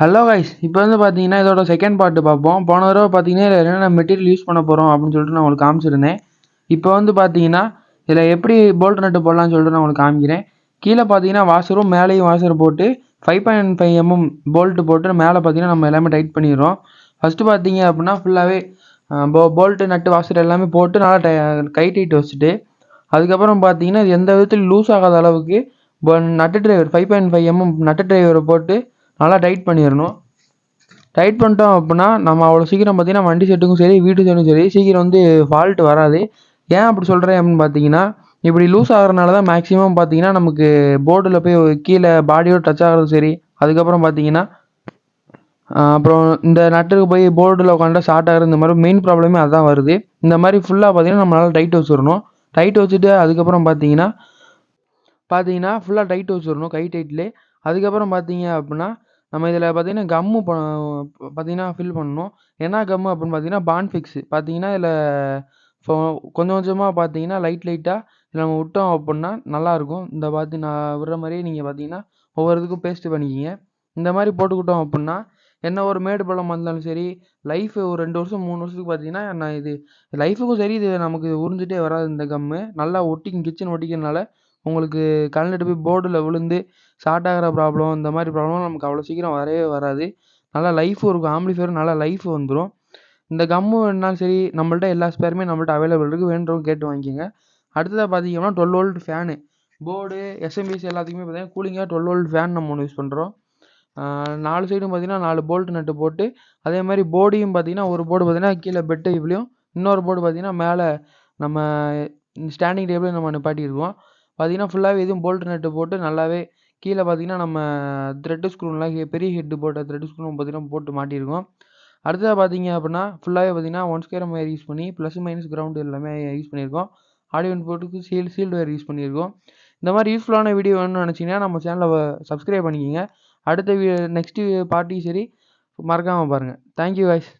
Hello guys, இப்போ வந்து பார்த்தீங்கன்னா இதோட செகண்ட் பார்ட்டு பார்ப்போம். போன தடவை பார்த்தீங்கன்னா இதில் என்னென்ன மெட்டீரியல் யூஸ் பண்ண போகிறோம் அப்படின்னு சொல்லிட்டு நான் உங்களுக்கு காமிச்சிருந்தேன். இப்போ வந்து பார்த்தீங்கன்னா இதில் எப்படி போல்ட் நட்டு போடலாம்னு சொல்லிட்டு நான் உங்களுக்கு காமிக்கிறேன். கீழே பார்த்தீங்கன்னா வாசரும் மேலேயும் வாசர் போட்டு 5.5 mm போல்ட்டு போட்டு மேலே பார்த்தீங்கன்னா நம்ம எல்லாமே டைட் பண்ணிடுறோம். ஃபஸ்ட்டு பார்த்தீங்க அப்படின்னா ஃபுல்லாகவே போல்ட்டு நட்டு வாசர் எல்லாமே போட்டு நல்லா டைட் வச்சுட்டு அதுக்கப்புறம் பார்த்தீங்கன்னா இது எந்த விதத்தில் லூஸ் ஆகாத அளவுக்கு நட்டு டிரைவர் 5.5 mm நட்டு டிரைவரை போட்டு நல்லா டைட் பண்ணிடணும். டைட் பண்ணிட்டோம் அப்படின்னா நம்ம அவ்வளோ சீக்கிரம் பார்த்தீங்கன்னா வண்டி செட்டுக்கும் சரி வீட்டு செட்டுக்கும் சரி சீக்கிரம் வந்து ஃபால்ட் வராது. ஏன் அப்படி சொல்கிறேன் அப்படின்னு பார்த்தீங்கன்னா இப்படி லூஸ் ஆகிறனால தான் மேக்ஸிமம் பார்த்தீங்கன்னா நமக்கு போர்டில் போய் கீழே பாடியோடு டச் ஆகிறது சரி, அதுக்கப்புறம் பார்த்தீங்கன்னா அப்புறம் இந்த நட்டுக்கு போய் போர்டில் உட்காந்து ஷார்ட் ஆகிறது இந்த மாதிரி மெயின் ப்ராப்ளமே அதுதான் வருது. இந்த மாதிரி ஃபுல்லாக பார்த்தீங்கன்னா நம்ம நல்லா டைட் வச்சிடணும். டைட் வச்சுட்டு அதுக்கப்புறம் பார்த்தீங்கன்னா ஃபுல்லாக டைட் வச்சிடணும் கை டைட்லேயே. அதுக்கப்புறம் பார்த்தீங்க அப்படின்னா நம்ம இதில் பார்த்தீங்கன்னா கம்மு பார்த்தீங்கன்னா ஃபில் பண்ணணும். என்ன கம்மு அப்படின்னு பார்த்தீங்கன்னா பான்ஃபிக்ஸ் பார்த்தீங்கன்னா இதில் இப்போ கொஞ்சம் கொஞ்சமாக பார்த்தீங்கன்னா லைட்டாக இதில் நம்ம விட்டோம் அப்படின்னா நல்லாயிருக்கும். இந்த நான் விடுற மாதிரியே நீங்கள் பார்த்தீங்கன்னா ஒவ்வொரு இதுக்கும் பேஸ்ட்டு பண்ணிக்கிங்க. இந்த மாதிரி போட்டுக்கிட்டோம் அப்படின்னா என்ன ஒரு மேடு பள்ளம் வந்தாலும் சரி, லைஃப் ஒரு 2 வருஷம் 3 வருஷத்துக்கு பார்த்தீங்கன்னா நான் இது லைஃபுக்கும் சரி இது நமக்கு உறிஞ்சிட்டே வராது. இந்த கம்மு நல்லா கிச்சன் ஒட்டிக்கிறனால உங்களுக்கு கழண்டுட்டு போய் போர்டில் விழுந்து ஷார்ட் ஆகிற ப்ராப்ளம் இந்த மாதிரி ப்ராப்ளம் நமக்கு அவ்வளோ சீக்கிரம் வரவே வராது. நல்லா லைஃபும் இருக்கும், ஆம்பிளிஃபையரும் நல்லா லைஃப் வந்துடும். இந்த கம்மு வேணுனாலும் சரி நம்மள்ட்ட எல்லா ஸ்பேருமே நம்மள்ட்ட அவைலபிள் இருக்குது, வேண்டுறவங்க கேட்டு வாங்கிக்கோங்க. அடுத்ததாக பார்த்தீங்கன்னா 12 வோல்ட் ஃபேனு போர்டு எஸ்எம்பிஎஸ் எல்லாத்துக்குமே பார்த்தீங்கன்னா கூலிங்காக 12 வோல்ட் ஃபேன் நம்ம ஒன்று யூஸ் பண்ணுறோம். 4 சைடும் பார்த்தீங்கன்னா 4 போல்ட் நட்டு போட்டு அதே மாதிரி போர்டையும் பார்த்தீங்கன்னா ஒரு போர்டு பார்த்தீங்கன்னா கீழே பெட் டைப்லையும் இன்னொரு போர்டு பார்த்தீங்கன்னா மேலே நம்ம ஸ்டாண்டிங் டேபிளையும் நம்ம நிப்பாட்டியிருக்கோம். பார்த்தீங்கன்னா ஃபுல்லாகவே எதுவும் போல்ட் நட்டு போட்டு நல்லாவே கீழே பார்த்தீங்கன்னா நம்ம த்ரெட்டு ஸ்க்ரூலாம் பெரிய ஹெட்டு போட்ட த்ரெட்டு ஸ்க்ரூ பார்த்தீங்கன்னா போட்டு மாட்டியிருக்கோம். அடுத்ததாக பார்த்தீங்க அப்படின்னா ஃபுல்லாகவே பார்த்தீங்கன்னா 1 ஸ்கொயர் ஒயர் யூஸ் பண்ணி ப்ளஸ் மைனஸ் கிரவுண்டு எல்லாமே யூஸ் பண்ணியிருக்கோம். ஆடியோ இன்புட்டுக்கு சீல்டு ஒயர் யூஸ் பண்ணியிருக்கோம். இந்த மாதிரி யூஸ்ஃபுல்லான வீடியோ வேணும்னு நினச்சிங்கன்னா நம்ம சேனலை சப்ஸ்கிரைப் பண்ணிக்கிங்க. அடுத்த நெக்ஸ்ட்டு பார்ட்டியும் சரி மறக்காமல் பாருங்கள். Thank you guys.